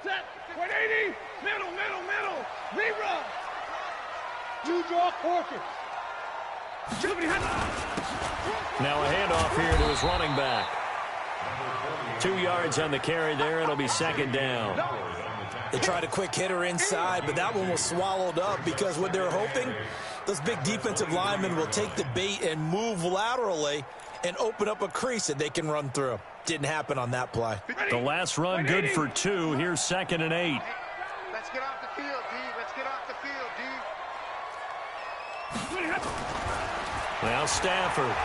set. 180. Middle. Rerun. You draw quarter. Now a handoff here to his running back. 2 yards on the carry there. It'll be second down. They tried a quick hitter inside, but that one was swallowed up because what they're hoping, those big defensive linemen will take the bait and move laterally and open up a crease that they can run through. Didn't happen on that play. The last run good for 2. Here's 2nd and 8. Let's get off the field, D. Let's get off the field, D. Now Stafford.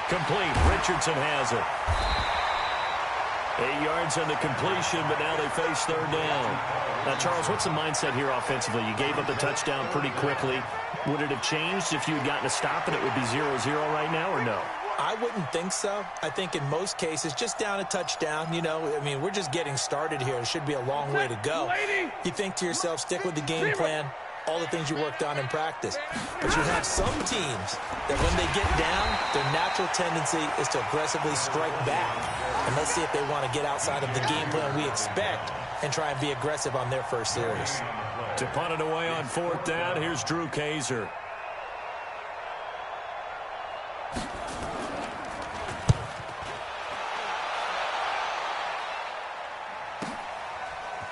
Complete. Richardson has it. 8 yards on the completion, but now they face third down. Now, Charles, what's the mindset here offensively? You gave up the touchdown pretty quickly. Would it have changed if you had gotten a stop and it would be 0-0 right now, or no? I wouldn't think so. I think in most cases, just down a touchdown, you know, I mean, we're just getting started here. It should be a long way to go. You think to yourself, stick with the game plan, all the things you worked on in practice. But you have some teams that when they get down, their natural tendency is to aggressively strike back. And let's see if they want to get outside of the game plan we expect and try and be aggressive on their first series. To punt it away on 4th down, here's Drew Kaiser.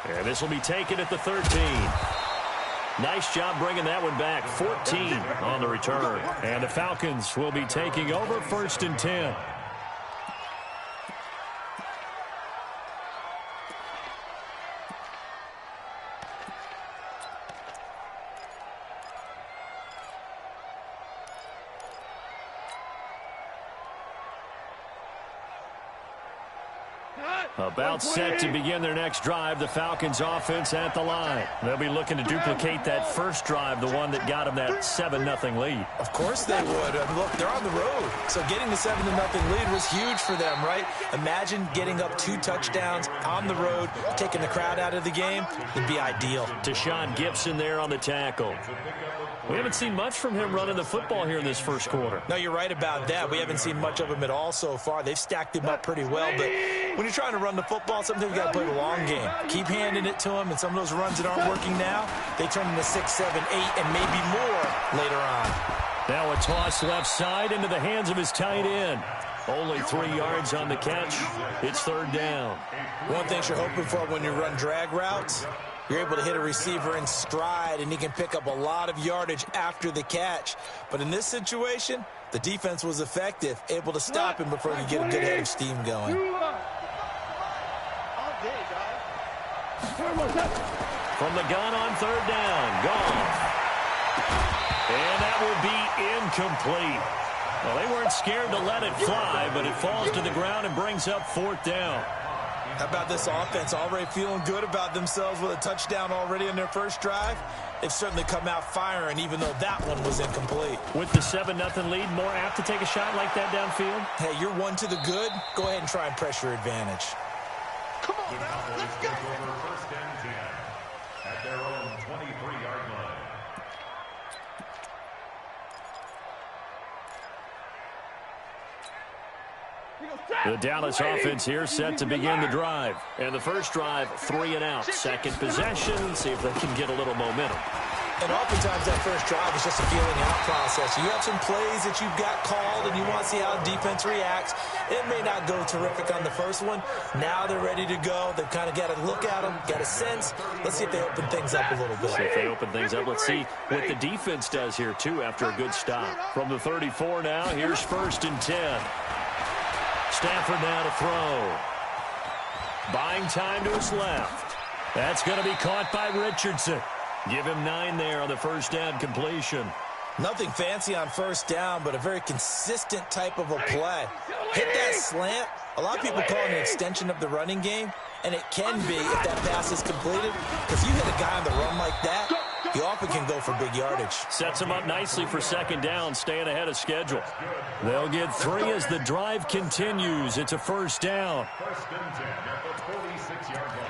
And this will be taken at the 13. Nice job bringing that one back. 14 on the return. And the Falcons will be taking over 1st and 10. About set to begin their next drive. The Falcons offense at the line. They'll be looking to duplicate that first drive, the one that got them that 7-0 lead. Of course they would. Look, they're on the road. So getting the 7-0 lead was huge for them, right? Imagine getting up 2 touchdowns on the road, taking the crowd out of the game. It'd be ideal. Deshaun Gibson there on the tackle. We haven't seen much from him running the football here in this first quarter. No, you're right about that. We haven't seen much of him at all so far. They've stacked him up pretty well, but when you're trying to run the football, sometimes you got to play the long game. Keep handing it to him, and some of those runs that aren't working now, they turn into 6, 7, 8, and maybe more later on. Now a toss left side into the hands of his tight end. Only 3 yards on the catch. It's 3rd down. One thing you're hoping for when you run drag routes, you're able to hit a receiver in stride, and he can pick up a lot of yardage after the catch. But in this situation, the defense was effective, able to stop him before he get a good head of steam going. From the gun on 3rd down, Goff. And that will be incomplete. Well, they weren't scared to let it fly, but it falls to the ground and brings up 4th down. How about this offense already feeling good about themselves with a touchdown already in their first drive? They've certainly come out firing, even though that one was incomplete. With the 7-0 lead, more apt to take a shot like that downfield? Hey, you're 1 to the good. Go ahead and try and press your advantage. Come on now, let's go. First and 10 at their own 23-yard line. The Dallas offense here set to begin the drive. And the first drive, 3 and out. Second possession, see if they can get a little momentum. And oftentimes that first drive is just a feeling out process. You have some plays that you've got called and you want to see how defense reacts. It may not go terrific on the first one. Now they're ready to go. They've kind of got to look at them, got a sense. Let's see if they open things up a little bit. See if they open things up. Let's see what the defense does here, too, after a good stop. From the 34 now, here's 1st and 10. Stafford now to throw. Buying time to his left. That's going to be caught by Richardson. Give him 9 there on the first down completion. Nothing fancy on first down, but a very consistent type of a play. Hit that slant. A lot of people call it an extension of the running game, and it can be if that pass is completed. If you hit a guy on the run like that, he often can go for big yardage. Sets him up nicely for second down, staying ahead of schedule. They'll get 3 as the drive continues. It's a first down. First and 10 at the 46-yard line.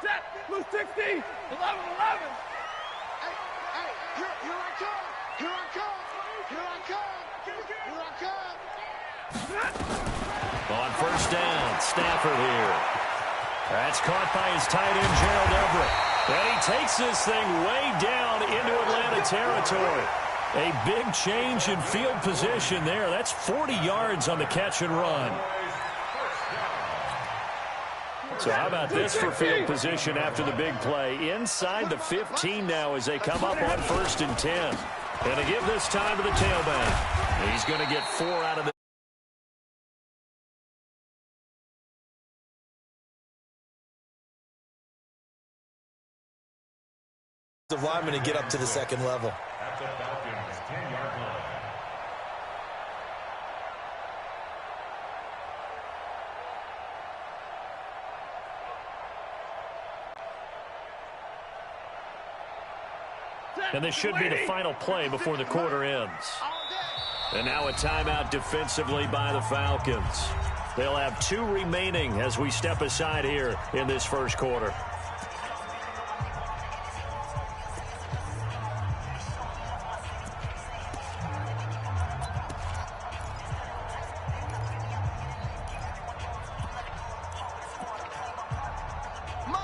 Set, blue 60, 11, 11. Hey, here I come, here I come, here I come, On first down, Stafford here. That's caught by his tight end, Gerald Everett. And he takes this thing way down into Atlanta territory. A big change in field position there. That's 40 yards on the catch and run. So how about this for field position after the big play? Inside the 15 now as they come up on first and 10. And to give this time to the tailback. He's going to get 4 out of the lineman to get up to the second level. At the Falcons' 10-yard line. And this should be the final play before the quarter ends. And now a timeout defensively by the Falcons. They'll have 2 remaining as we step aside here in this first quarter.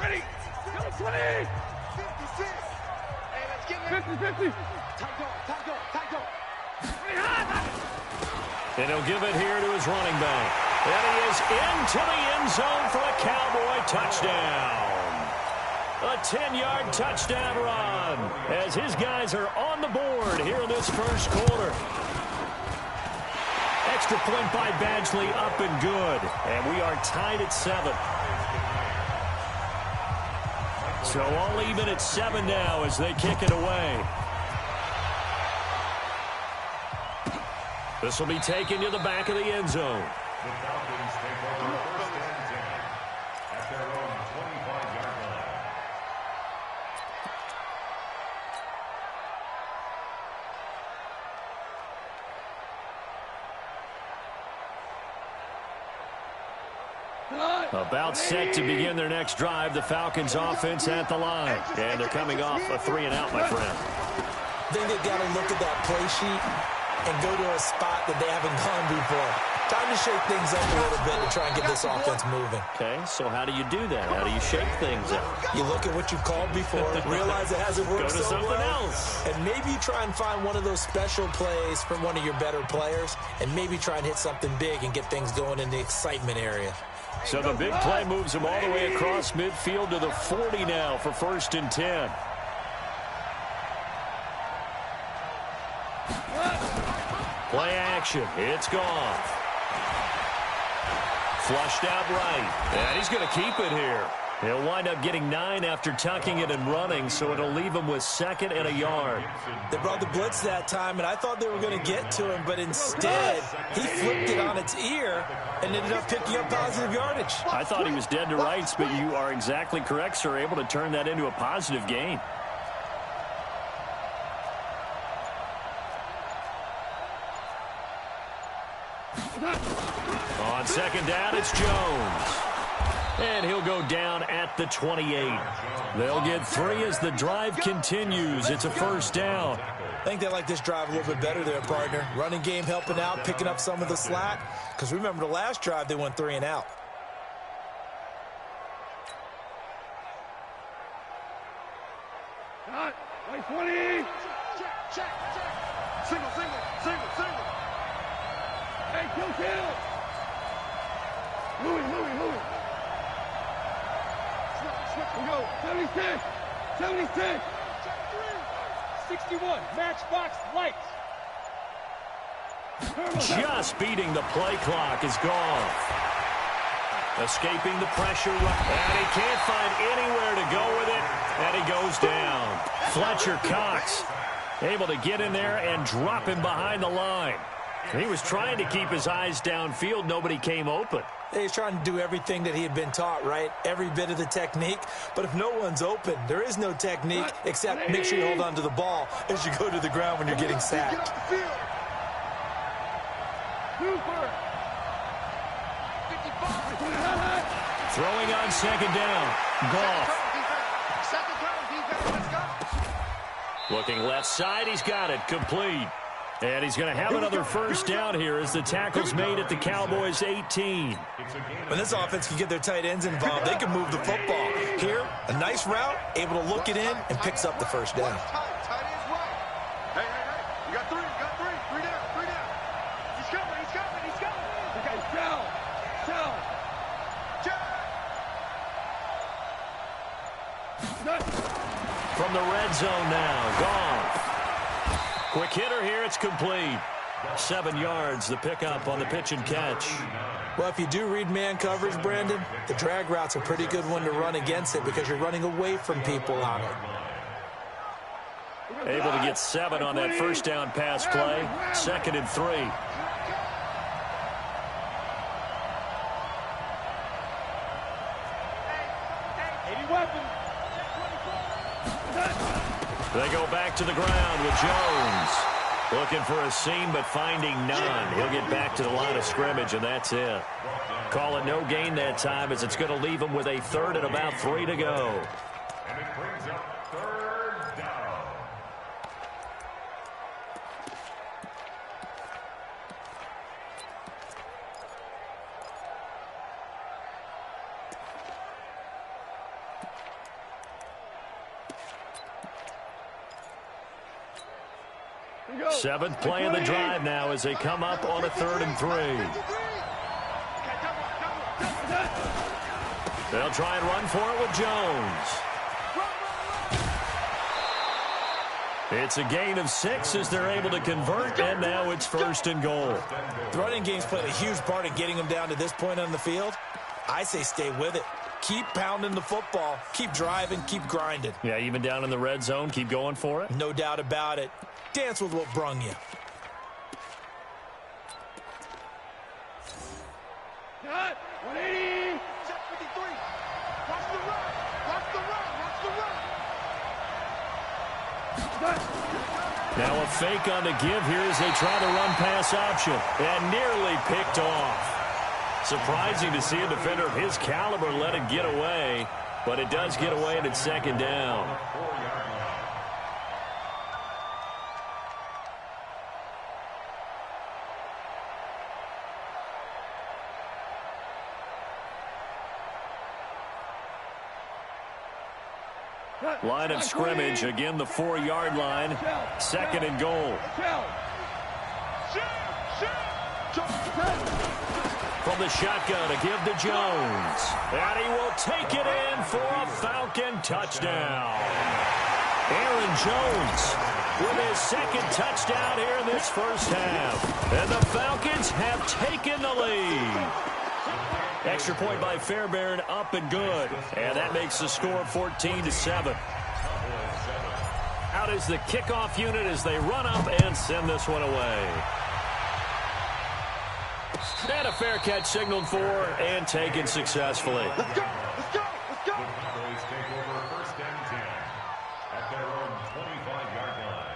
Ready. Go 20. 56. Hey, let's get 50-50. Tight go. And he'll give it here to his running back. And he is into the end zone for a Cowboy touchdown. A 10-yard touchdown run as his guys are on the board here in this first quarter. Extra point by Badgley up and good. And we are tied at 7. So all even at 7 now as they kick it away. This will be taken to the back of the end zone. The Falcons take over first and 10 at their own 25-yard line. About set to begin their next drive, the Falcons offense at the line. And they're coming off a 3-and-out, my friend. I think they've got to look at that play sheet and go to a spot that they haven't gone before. Time to shake things up a little bit to try and get this offense moving. Okay, so how do you do that? How do you shake things up? You look at what you've called before, realize it hasn't worked Go to so something well, else. and maybe try and find one of those special plays from one of your better players, and maybe try and hit something big and get things going in the excitement area. So the big play moves him all the way across midfield to the 40 now for first and 10. Play action. It's gone. Flushed out right. And he's going to keep it here. He'll wind up getting 9 after tucking it and running, so it'll leave him with 2nd and a yard. They brought the blitz that time, and I thought they were going to get to him, but instead, he flipped it on its ear and ended up picking up positive yardage. I thought he was dead to rights, but you are exactly correct, sir. Able to turn that into a positive gain. On second down, it's Jones. And he'll go down at the 28. They'll get 3 as the drive continues. It's a first down. I think they like this drive a little bit better there, partner. Running game helping out, picking up some of the slack. Because remember the last drive, they went 3-and-out. Got. Right 20. Check. Single. Hey, kill. Louis. We go. 76. 61. Matchbox lights. Just beating the play clock is gone. Escaping the pressure. And he can't find anywhere to go with it. And he goes down. Fletcher Cox able to get in there and drop him behind the line. He was trying to keep his eyes downfield. Nobody came open. He's trying to do everything that he had been taught, right? Every bit of the technique. But if no one's open, there is no technique except make sure you hold on to the ball as you go to the ground when you're getting sacked. Throwing on second down. Goff. Looking left side. He's got it. Complete. And he's going to have another first down here as the tackle's made at the Cowboys' 18. When this offense can get their tight ends involved, they can move the football. Here, a nice route, able to look it in, and picks up the first down. Tight end's right. Hey. You got three. Three down. He's coming. Okay, shell. From the red zone now, Goff. Quick hitter here, it's complete. 7 yards, the pickup on the pitch and catch. Well, if you do read man coverage, Brandon, the drag route's a pretty good one to run against it because you're running away from people on it. Able to get 7 on that first down pass play. 2nd and 3. They go back to the ground with Jones. Looking for a seam, but finding none. He'll get back to the line of scrimmage, and that's it. Call it no gain that time, as it's going to leave him with a 3rd and about 3 to go. And it brings up 3rd down. Seventh play of the drive now as they come up on a 3rd and 3. They'll try and run for it with Jones. It's a gain of 6 as they're able to convert, and now it's 1st and goal. The running game's played a huge part in getting them down to this point on the field. I say stay with it. Keep pounding the football. Keep driving. Keep grinding. Yeah, even down in the red zone, keep going for it. No doubt about it. Dance with what brung you. Cut. 180. Check 53. Watch the run. Now a fake on the give here as they try the run-pass option. And nearly picked off. Surprising to see a defender of his caliber let it get away. But it does get away, and it's 2nd down. Line of scrimmage, again the 4-yard line. 2nd and goal. From the shotgun to give to Jones. And he will take it in for a Falcon touchdown. Aaron Jones with his 2nd touchdown here in this first half. And the Falcons have taken the lead. Extra point by Fairbairn, up and good. And that makes the score 14-7. Out is the kickoff unit as they run up and send this one away. And a fair catch signaled for and taken successfully. Let's go. The Cowboys take over 1st and 10 at their own 25-yard line.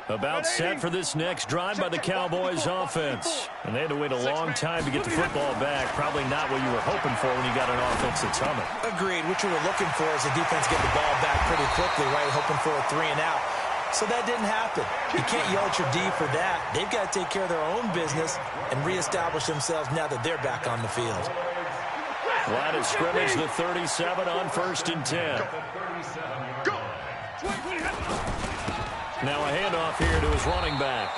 About set for this next drive by the Cowboys offense. And they had to wait a long time to get the football back. Probably not what you were hoping for when you got an offense that's humming. Agreed. What you were looking for is the defense get the ball back pretty quickly, right? Hoping for a 3 and out. So that didn't happen. You can't yell at your D for that. They've got to take care of their own business and reestablish themselves now that they're back on the field. Line of scrimmage, the 37 on 1st and 10. Go. Now a handoff here to his running back.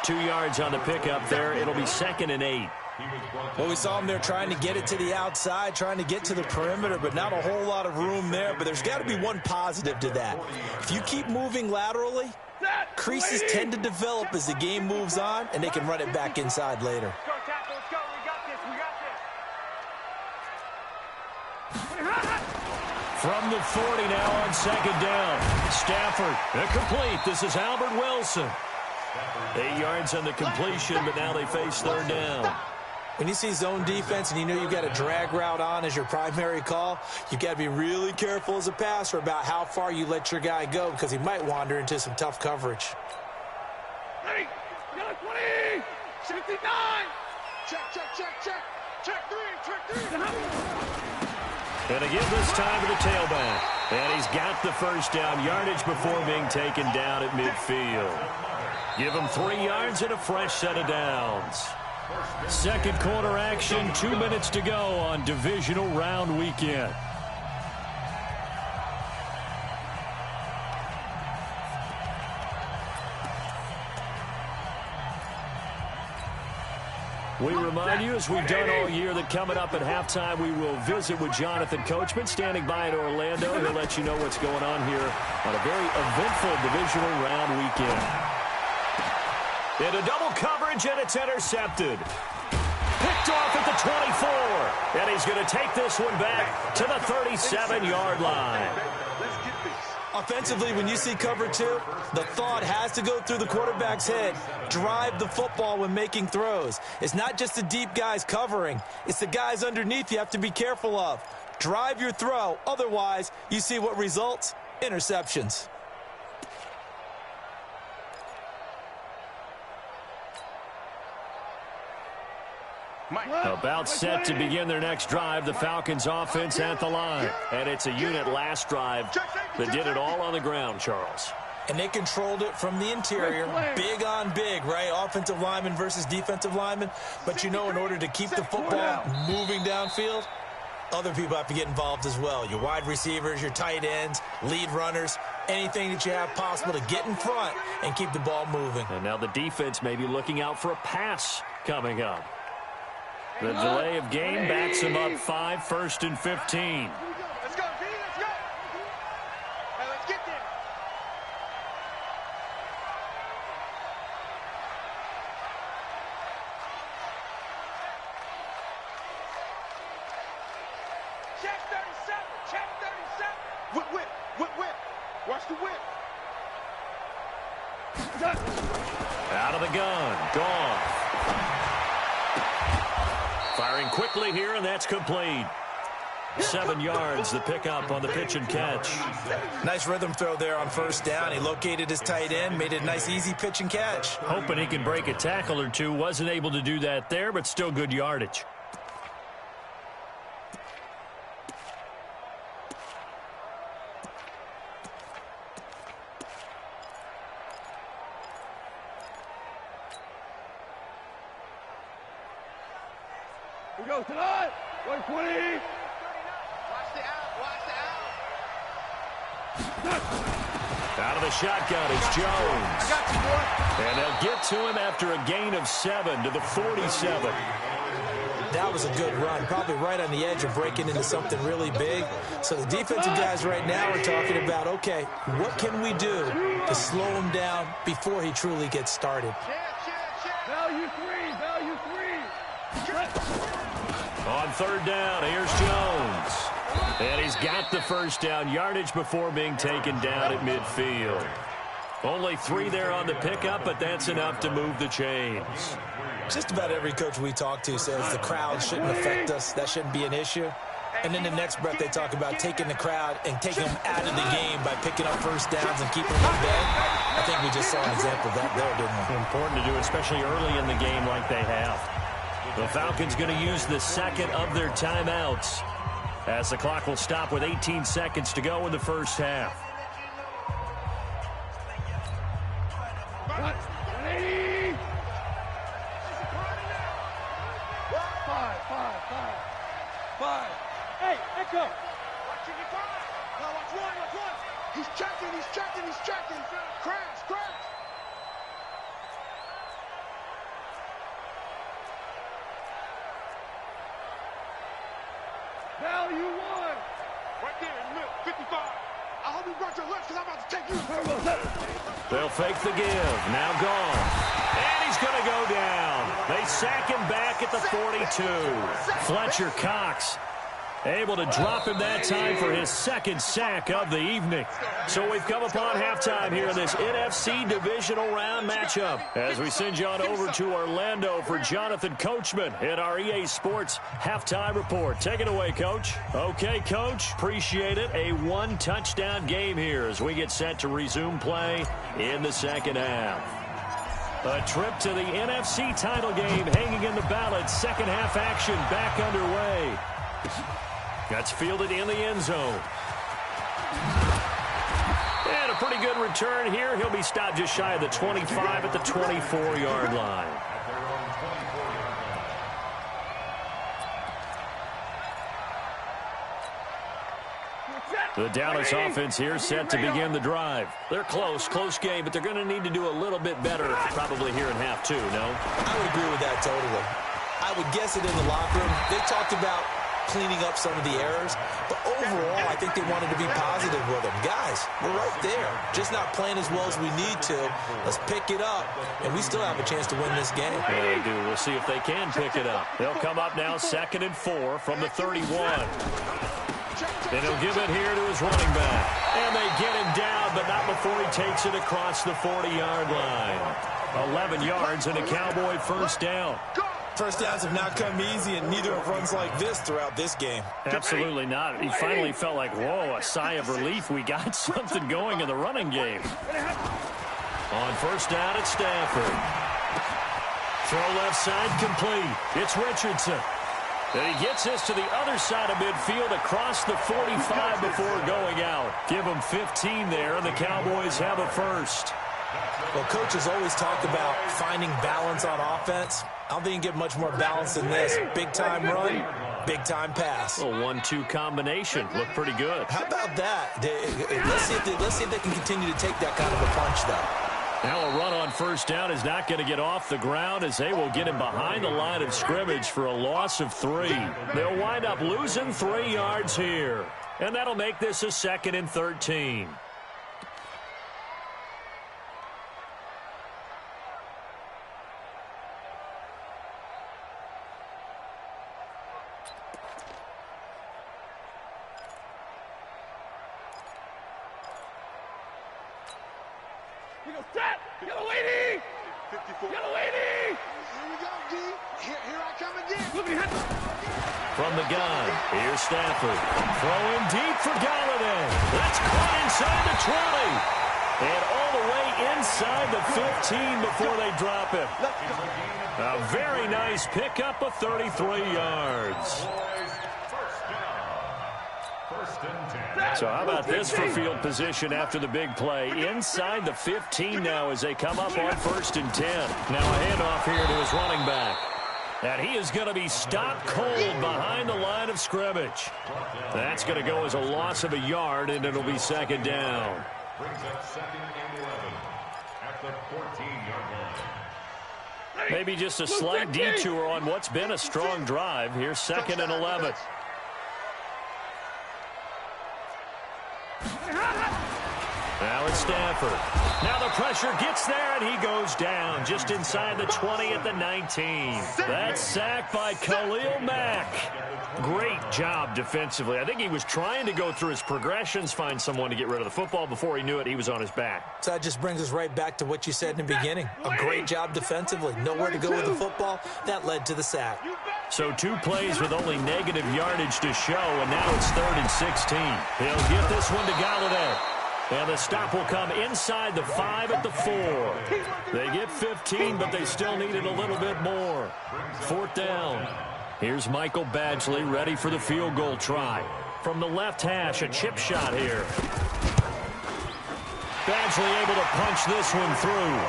2 yards on the pickup there. It'll be 2nd and 8. Well, we saw him there trying to get it to the outside, trying to get to the perimeter, but not a whole lot of room there. But there's got to be one positive to that. If you keep moving laterally, creases tend to develop as the game moves on, and they can run it back inside later. Let's go, tackle. Let's go. We got this. From the 40 now on 2nd down. Stafford, incomplete. This is Albert Wilson. 8 yards on the completion, but now they face 3rd down. When you see zone defense and you know you've got a drag route on as your primary call, you've got to be really careful as a passer about how far you let your guy go because he might wander into some tough coverage. Ready. 20. 69. Check. Check three. And again this time to the tailback. And he's got the first down yardage before being taken down at midfield. Give him 3 yards and a fresh set of downs. Second quarter action, 2 minutes to go on divisional round weekend. We remind you, as we've done all year, that coming up at halftime, we will visit with Jonathan Coachman, standing by in Orlando. He'll let you know what's going on here on a very eventful divisional round weekend. Into double coverage, and it's intercepted. Picked off at the 24. And he's going to take this one back to the 37-yard line. Let's get this. Offensively, when you see cover 2, the thought has to go through the quarterback's head. Drive the football when making throws. It's not just the deep guys covering. It's the guys underneath you have to be careful of. Drive your throw. Otherwise, you see what results? Interceptions. About set to begin their next drive, the Falcons offense at the line. And it's a unit last drive that did it all on the ground, Charles. And they controlled it from the interior, big on big, right? Offensive lineman versus defensive lineman. But you know, in order to keep the football moving downfield, other people have to get involved as well. Your wide receivers, your tight ends, lead runners, anything that you have possible to get in front and keep the ball moving. And now the defense may be looking out for a pass coming up. The delay of game backs him up 5, 1st and 15. Let's go, G, let's go. Hey, let's get there. Check 37, check 37. Whip. Watch the whip. Out of the gun. Gone. Firing quickly here, and that's complete. 7 yards, the pickup on the pitch and catch. Nice rhythm throw there on first down. He located his tight end, made it a nice, easy pitch and catch. Hoping he can break a tackle or two. Wasn't able to do that there, but still good yardage. We go tonight. 120. Watch the out. Out of the shotgun is Jones. I got you, boy. And they'll get to him after a gain of 7 to the 47. That was a good run, probably right on the edge of breaking into something really big. So the defensive guys right now are talking about, okay, what can we do to slow him down before he truly gets started? Value 3. On third down, here's Jones. And he's got the first down yardage before being taken down at midfield. Only 3 there on the pickup, but that's enough to move the chains. Just about every coach we talk to says the crowd shouldn't affect us. That shouldn't be an issue. And then the next breath they talk about taking the crowd and taking them out of the game by picking up first downs and keeping them in bed. I think we just saw an example of that there, didn't we? Important to do, especially early in the game like they have. The Falcons going to use the second of their timeouts as the clock will stop with 18 seconds to go in the first half. Five. Hey, Echo. Watching your five. No, watch one. He's checking. Crash. Value 1. Right there in the middle, 55. I hope you brought your lunch because I'm about to take you. They'll fake the give. Now gone. And he's going to go down. They sack him back at the 42. Fletcher Cox able to drop him that time for his second sack of the evening. So we've come upon halftime here in this NFC divisional round matchup as we send you on over to Orlando for Jonathan Coachman in our EA Sports halftime report. Take it away, Coach. Okay, Coach. Appreciate it. A 1-touchdown game here as we get set to resume play in the second half. A trip to the NFC title game hanging in the balance. Second half action back underway. That's fielded in the end zone. And a pretty good return here. He'll be stopped just shy of the 25 at the 24-yard line. The Dallas offense here set to begin the drive. They're close game, but they're going to need to do a little bit better probably here in half two, no? I would agree with that totally. I would guess it in the locker room. They talked about cleaning up some of the errors, but overall, I think they wanted to be positive with them. Guys, we're right there. Just not playing as well as we need to. Let's pick it up, and we still have a chance to win this game. Yeah, they do. We'll see if they can pick it up. They'll come up now 2nd and 4 from the 31. And he'll give it here to his running back. And they get him down, but not before he takes it across the 40-yard line. 11 yards and a Cowboy first down. First downs have not come easy, and neither have runs like this throughout this game. Absolutely not. He finally felt like, whoa, a sigh of relief. We got something going in the running game. On first down at Stafford. Throw left side complete. It's Richardson. And he gets this to the other side of midfield across the 45 before going out. Give him 15 there, and the Cowboys have a first. Well, coaches always talk about finding balance on offense. I don't think you can get much more balance than this. Big-time run, big-time pass. A 1-2 combination. Looked pretty good. How about that? Let's see if they can continue to take that kind of a punch, though. Now a run on first down is not going to get off the ground as they will get him behind the line of scrimmage for a loss of 3. They'll wind up losing 3 yards here. And that'll make this a 2nd and 13. Get a lady! 54. Get a lady! Here we go, D. Here I come again. From the gun, here's Stafford. Throwing deep for Galladay. That's caught inside the 20. And all the way inside the 15 before they drop him. A very nice pickup of 33 yards. So how about this for field position after the big play? Inside the 15 now as they come up on 1st and 10. Now a handoff here to his running back. And he is going to be stopped cold behind the line of scrimmage. That's going to go as a loss of a yard, and it'll be 2nd down. Brings up 2nd and 11 at the 14-yard line. Maybe just a slight detour on what's been a strong drive. Here's 2nd and 11. Now it's Stafford. Now the pressure gets there, and he goes down just inside the 20 at the 19. That's sacked by Khalil Mack. Great job defensively. I think he was trying to go through his progressions, find someone to get rid of the football. Before he knew it, he was on his back. So that just brings us right back to what you said in the beginning. A great job defensively. Nowhere to go with the football. That led to the sack. So 2 plays with only negative yardage to show, and now it's 3rd and 16. He'll get this one to Galladay. And the stop will come inside the 5 at the 4. They get 15, but they still needed a little bit more. 4th down. Here's Michael Badgley ready for the field goal try. From the left hash, a chip shot here. Badgley able to punch this one through.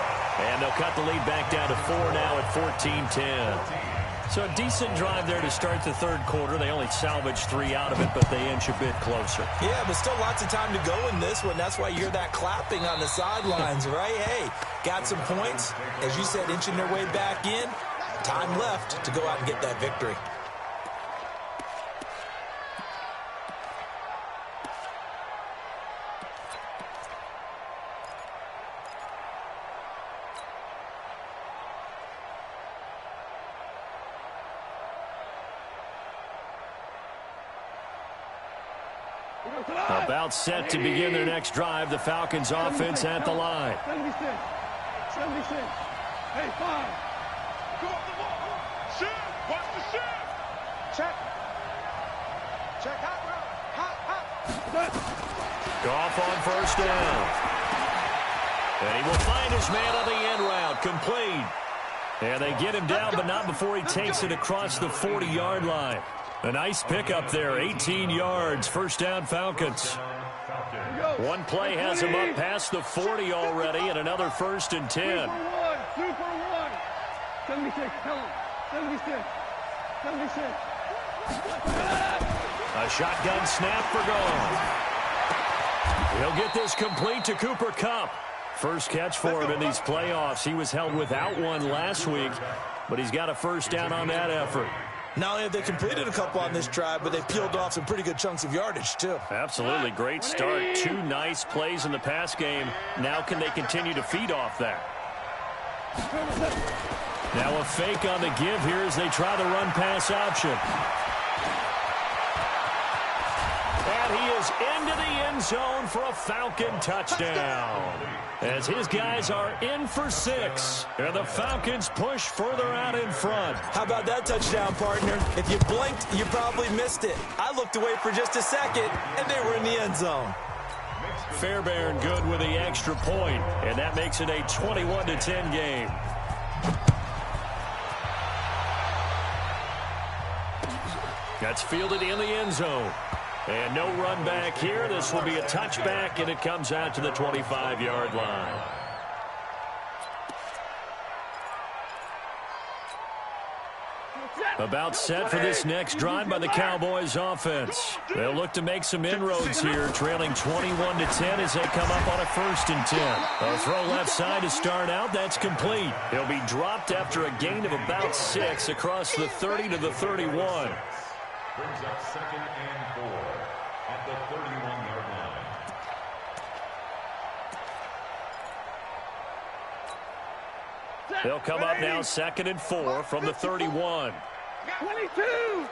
And they'll cut the lead back down to 4 now at 14-10. So a decent drive there to start the 3rd quarter. They only salvaged 3 out of it, but they inch a bit closer. Yeah, but still lots of time to go in this one. That's why you hear that clapping on the sidelines, right? Hey, got some points. As you said, inching their way back in. Time left to go out and get that victory. About set to begin their next drive. The Falcons offense at the line. 76. Hey, 5. Go off the ball. Shoot. Watch the shoot. Check. Check. Hot route. Hot. Goff on first down. And he will find his man on the end route. up complete. And they get him down, but not before he takes it across the 40-yard line. A nice pickup there, 18 yards, first down Falcons. One play has him up past the 40 already, and another 1st and 10. Super one. 76, tell him. 76. 76. A shotgun snap for goal. He'll get this complete to Cooper Kupp. First catch for him in these playoffs. He was held without one last week, but he's got a first down on that effort. Not only have they completed a couple on this drive, but they peeled off some pretty good chunks of yardage, too. Absolutely. Great start. 2 nice plays in the pass game. Now can they continue to feed off that? Now a fake on the give here as they try the run-pass option. And he is into the end zone for a Falcon touchdown. As his guys are in for 6. And the Falcons push further out in front. How about that touchdown, partner? If you blinked, you probably missed it. I looked away for just a second, and they were in the end zone. Fairbairn good with the extra point, and that makes it a 21-10 game. That's fielded in the end zone. And no run back here. This will be a touchback, and it comes out to the 25-yard line. About set for this next drive by the Cowboys offense. They'll look to make some inroads here, trailing 21-10 as they come up on a 1st and 10. A throw left side to start out. That's complete. He'll be dropped after a gain of about 6 across the 30 to the 31. Brings up 2nd and 4 at the 31-yard line. They'll come up now 2nd and 4 from the 31. 22.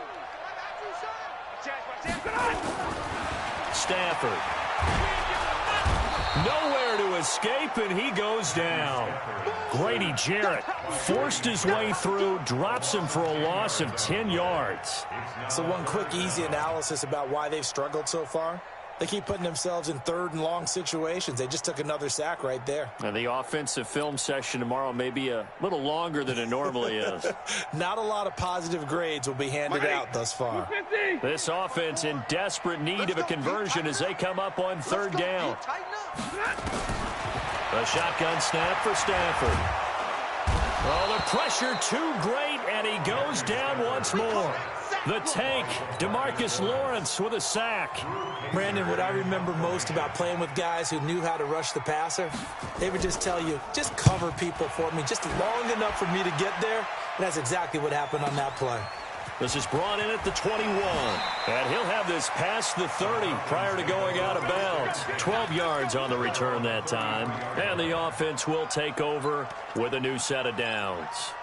Stafford. Nowhere to escape, and he goes down. Grady Jarrett forced his way through, drops him for a loss of 10 yards. So one quick, easy analysis about why they've struggled so far. They keep putting themselves in 3rd and long situations. They just took another sack right there. And the offensive film session tomorrow may be a little longer than it normally is. Not a lot of positive grades will be handed out thus far. This offense in desperate need of a conversion as they come up on 3rd down. A shotgun snap for Stafford. Oh, the pressure too great, and he goes down once more. The tank, DeMarcus Lawrence with a sack. Brandon, what I remember most about playing with guys who knew how to rush the passer, they would just tell you, just cover people for me, just long enough for me to get there. And that's exactly what happened on that play. This is brought in at the 21. And he'll have this past the 30 prior to going out of bounds. 12 yards on the return that time. And the offense will take over with a new set of downs.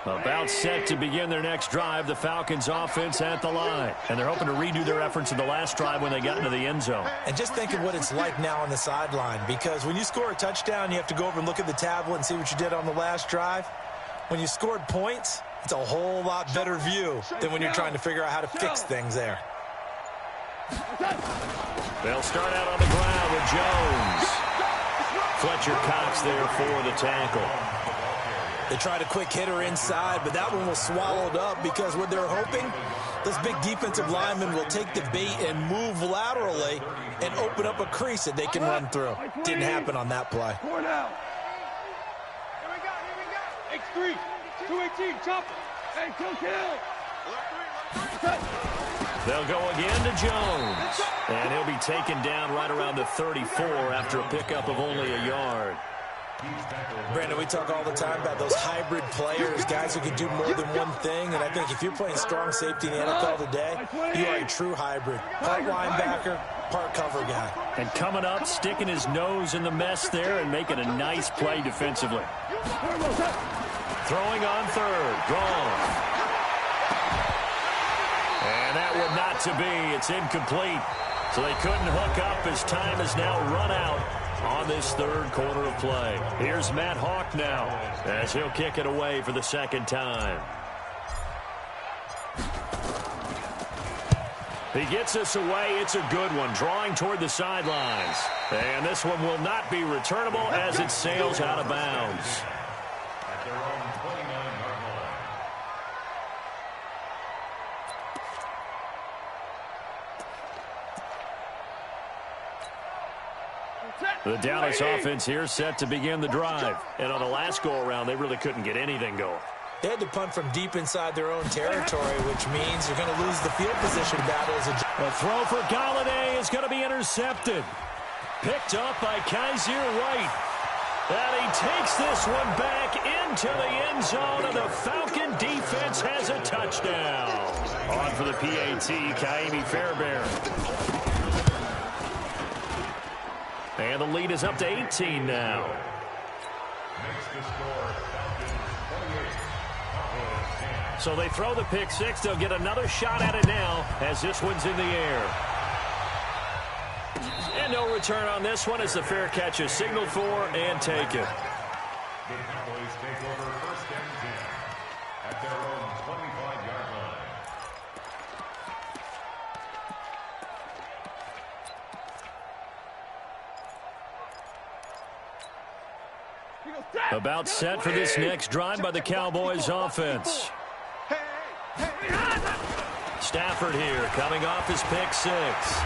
About set to begin their next drive, the Falcons offense at the line. And they're hoping to redo their efforts in the last drive when they got into the end zone. And just think of what it's like now on the sideline, because when you score a touchdown, you have to go over and look at the tablet and see what you did on the last drive. When you scored points, it's a whole lot better view than when you're trying to figure out how to fix things there. They'll start out on the ground with Jones. Fletcher Cox there for the tackle. They tried a quick hitter inside, but that one was swallowed up because what they're hoping, this big defensive lineman will take the bait and move laterally and open up a crease that they can run through. Didn't happen on that play. Here we go. X3, 218, chop. Hey, kill. They'll go again to Jones. And he'll be taken down right around the 34 after a pickup of only a yard. Brandon, we talk all the time about those hybrid players, guys who can do more than one thing, and I think if you're playing strong safety in the NFL today, you are a true hybrid. Part linebacker, part cover guy. And coming up, sticking his nose in the mess there and making a nice play defensively. Throwing on 3rd, gone. And that one not to be. It's incomplete. So they couldn't hook up as time has now run out on this 3rd quarter of play. Here's Matt Hawk now as he'll kick it away for the 2nd time. He gets us away. It's a good one, drawing toward the sidelines. And this one will not be returnable as it sails out of bounds. At their own 29-yard line. The Dallas offense here set to begin the drive. And on the last go-around, they really couldn't get anything going. They had to punt from deep inside their own territory, which means you're going to lose the field position battle. A throw for Galladay is going to be intercepted. Picked up by Kaiser White. And he takes this one back into the end zone, and the Falcon defense has a touchdown. On for the PAT, Kaimi Fairbairn. And the lead is up to 18 now. Makes the score Falcons 28. So they throw the pick six. They'll get another shot at it now as this one's in the air. And no return on this one as the fair catch is signaled for and taken. The Cowboys take over first and 10 at their own 25-yard line. About set for this next drive by the Cowboys offense. Stafford here coming off his pick six.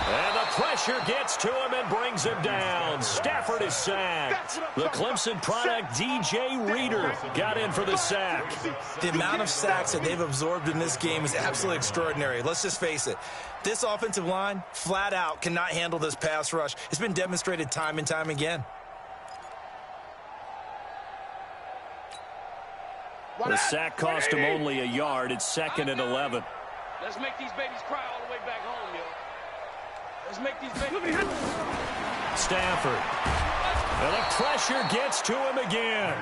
And the pressure gets to him and brings him down. Stafford is sacked. The Clemson product, DJ Reader, got in for the sack. The amount of sacks that they've absorbed in this game is absolutely extraordinary. Let's just face it. This offensive line, flat out, cannot handle this pass rush. It's been demonstrated time and time again. The sack cost him only a yard. It's 2nd and 11. Let's make these babies cry all the way back home, yo. Let's make these babies. Stafford. And the pressure gets to him again.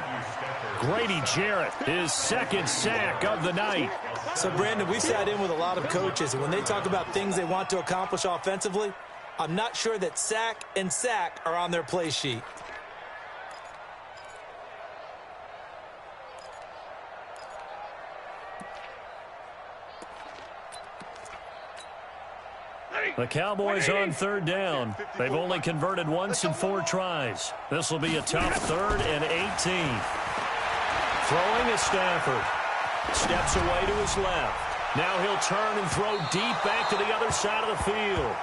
Grady Jarrett, his 2nd sack of the night. So, Brandon, we sat in with a lot of coaches, and when they talk about things they want to accomplish offensively, I'm not sure that sack and sack are on their play sheet. The Cowboys on 3rd down. They've only converted once in 4 tries. This will be a tough 3rd and 18. Throwing is Stafford. Steps away to his left. Now he'll turn and throw deep back to the other side of the field.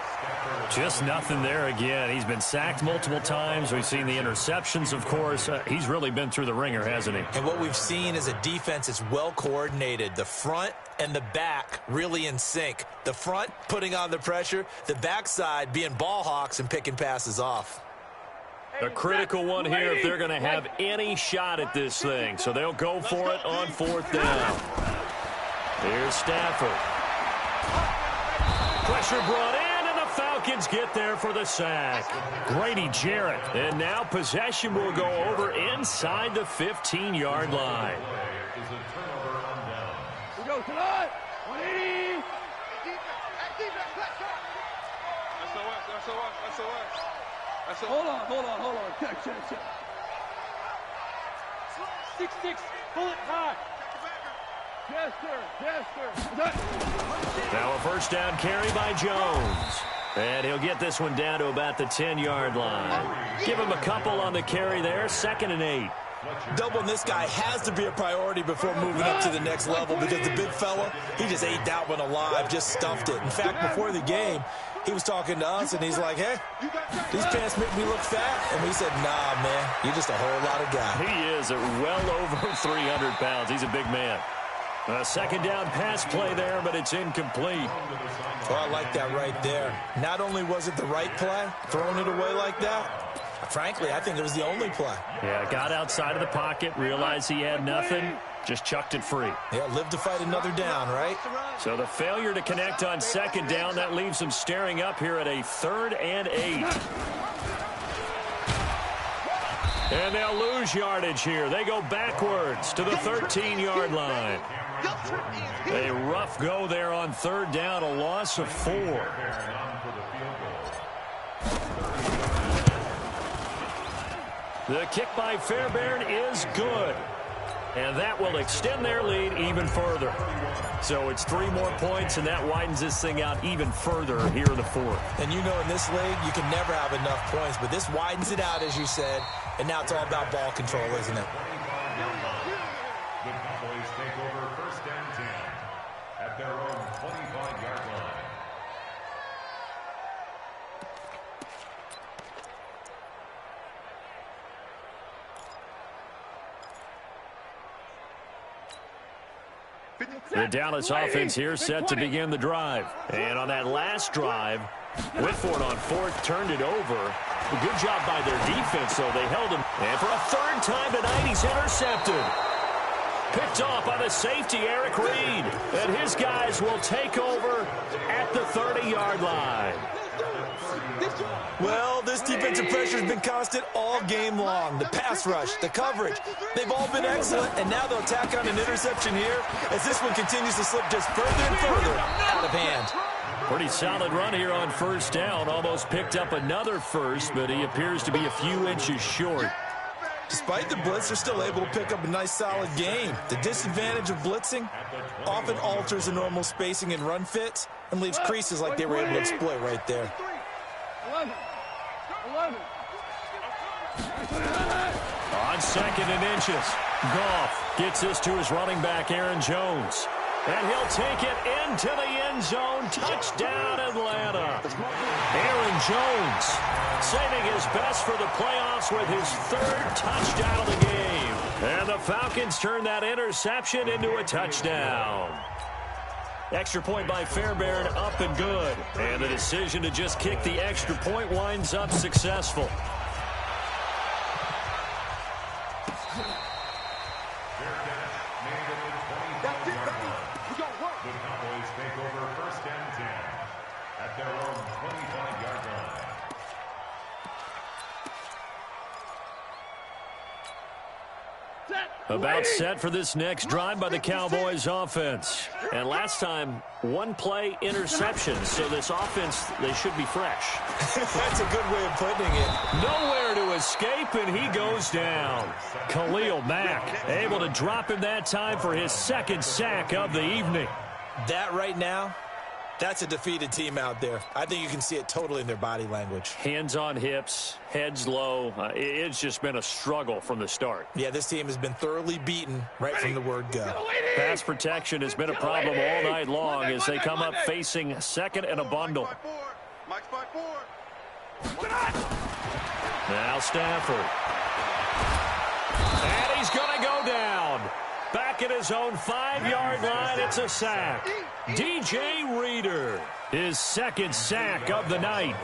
Just nothing there again. He's been sacked multiple times. We've seen the interceptions, of course. He's really been through the ringer, hasn't he? And what we've seen is a defense that's well coordinated. The front and the back really in sync. The front putting on the pressure, the backside being ball hawks and picking passes off. A critical one here if they're going to have any shot at this thing. So they'll go for it on 4th down. Here's Stafford. Pressure brought in, and the Falcons get there for the sack. Grady Jarrett. And now possession will go over inside the 15-yard line. We go tonight. 180. Hold on. Check. 6-6. Pull it high. Yes, sir. Now a 1st down carry by Jones. And he'll get this one down to about the 10-yard line. Give him a couple on the carry there. 2nd and 8. Doubling this guy has to be a priority before moving up to the next level because the big fella, he just ate that one alive, just stuffed it. In fact, before the game, he was talking to us, and he's like, hey, these pants make me look fat. And we said, nah, man, you're just a whole lot of guy. He is at well over 300 pounds. He's a big man. A 2nd down pass play there, but it's incomplete. Oh, I like that right there. Not only was it the right play, throwing it away like that, frankly, I think it was the only play. Yeah, got outside of the pocket, realized he had nothing, just chucked it free. Yeah, live to fight another down, right? So the failure to connect on 2nd down, that leaves him staring up here at a 3rd and 8. And they'll lose yardage here. They go backwards to the 13-yard line. A rough go there on 3rd down, a loss of 4. The kick by Fairbairn is good. And that will extend their lead even further. So it's 3 more points, and that widens this thing out even further here in the fourth. And you know in this league, you can never have enough points, but this widens it out, as you said, and now it's all about ball control, isn't it? The Cowboys take over 1st and 10 at their own 25-yard line. The Dallas offense here set to begin the drive. And on that last drive, Whitford on 4th turned it over. Good job by their defense, though. They held him. And for a 3rd time tonight, he's intercepted. Picked off by the safety, Eric Reed. And his guys will take over at the 30-yard line. Well, this defensive pressure has been constant all game long. The pass rush, the coverage, they've all been excellent, and now they'll tack on an interception here as this one continues to slip just further and further out of hand. Pretty solid run here on 1st down. Almost picked up another first, but he appears to be a few inches short. Despite the blitz, they're still able to pick up a nice, solid gain. The disadvantage of blitzing often alters the normal spacing and run fits and leaves creases like they were able to exploit right there. 11. On 2nd and inches, Goff gets this to his running back, Aaron Jones. And he'll take it into the end zone. Touchdown, Atlanta. Aaron Jones saving his best for the playoffs with his 3rd touchdown of the game. And the Falcons turn that interception into a touchdown. Extra point by Fairbairn, up and good. And the decision to just kick the extra point winds up successful. The Cowboys take over 1st and 10 at their own 25-yard line. About set for this next drive by the Cowboys offense. And last time, 1-play interception. So this offense, they should be fresh. That's a good way of putting it. Nowhere to escape, and he goes down. Khalil Mack able to drop him that time for his 2nd sack of the evening. That right now, that's a defeated team out there. I think you can see it totally in their body language. Hands on hips, heads low. It's just been a struggle from the start. Yeah, this team has been thoroughly beaten right from the word go. Pass protection has been a problem all night long as they come up facing 2nd and a bundle. Now Stafford. And he's going to go down. Back at his own 5-yard line, it's a sack. DJ Reader, his 2nd sack of the night.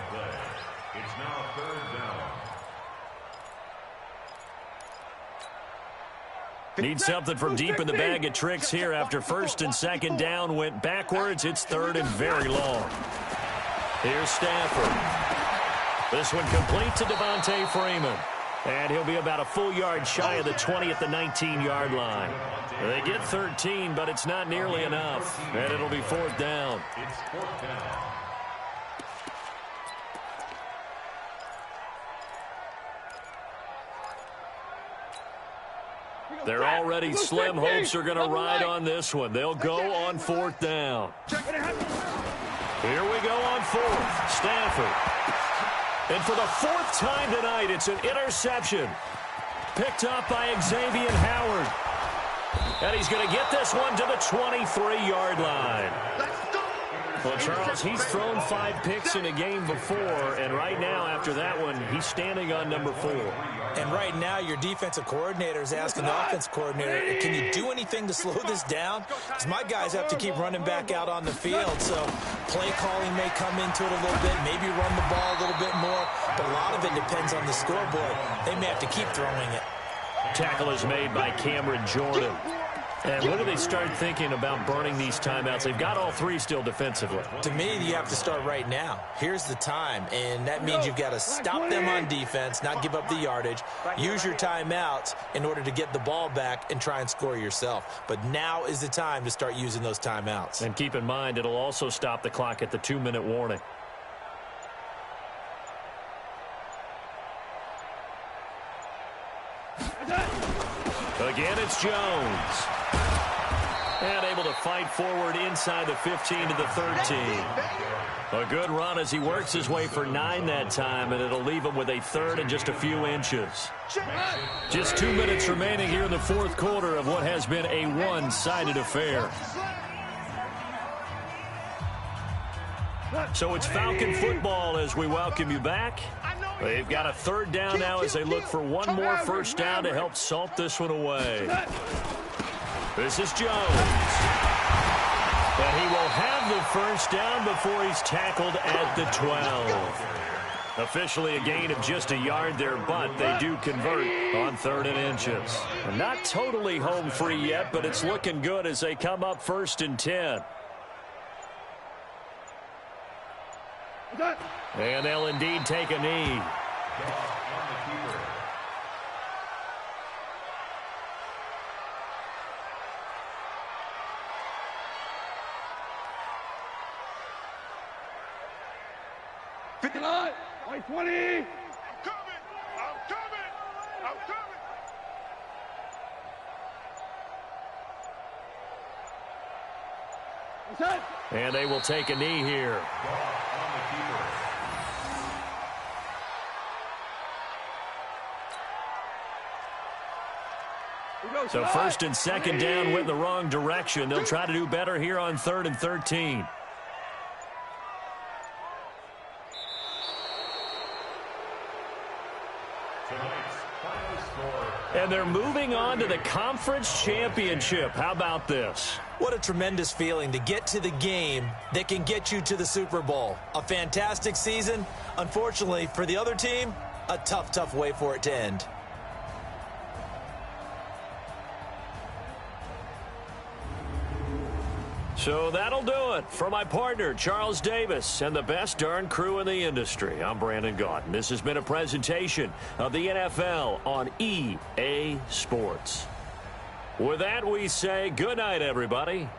It's now 3rd down. Need something from deep in the bag of tricks here after 1st and 2nd down went backwards. It's 3rd and very long. Here's Stafford. This one complete to Devontae Freeman. And he'll be about a full yard shy of the 20 at the 19-yard line. They get 13, but it's not nearly enough. And it'll be 4th down. It's 4th down. They're already slim hopes are going to ride on this one. They'll go on 4th down. Here we go on 4th. Stafford. And for the 4th time tonight, it's an interception. Picked up by Xavier Howard. And he's going to get this one to the 23-yard line. Well, Charles, he's thrown 5 picks in a game before, and right now, after that one, he's standing on number 4. And right now, your defensive coordinator is asking the offensive coordinator, can you do anything to slow this down? Because my guys have to keep running back out on the field, so play calling may come into it a little bit, maybe run the ball a little bit more, but a lot of it depends on the scoreboard. They may have to keep throwing it. Tackle is made by Cameron Jordan. And when do they start thinking about burning these timeouts? They've got all 3 still defensively. To me, you have to start right now. Here's the time, and that means you've got to stop them on defense, not give up the yardage, use your timeouts in order to get the ball back and try and score yourself. But now is the time to start using those timeouts. And keep in mind, it'll also stop the clock at the 2-minute warning. Again, it's Jones. And able to fight forward inside the 15 to the 13. A good run as he works his way for 9 that time, and it'll leave him with a third and just a few inches. Just 2 minutes remaining here in the fourth quarter of what has been a one-sided affair. So it's Falcon football as we welcome you back. They've got a third down now as they look for one more first down to help salt this one away. This is Jones. And he will have the first down before he's tackled at the 12. Officially a gain of just a yard there, but they do convert on 3rd and inches. Not totally home free yet, but it's looking good as they come up 1st and 10. And they'll indeed take a knee. Like 20. I'm coming. I'm coming. I'm coming. And they will take a knee here. So 1st and 2nd down went the wrong direction. They'll try to do better here on 3rd and 13. And they're moving on to the conference championship. How about this? What a tremendous feeling to get to the game that can get you to the Super Bowl. A fantastic season. Unfortunately, for the other team, a tough, tough way for it to end. So that'll do it. For my partner, Charles Davis, and the best darn crew in the industry, I'm Brandon Gaudin. This has been a presentation of the NFL on EA Sports. With that, we say good night, everybody.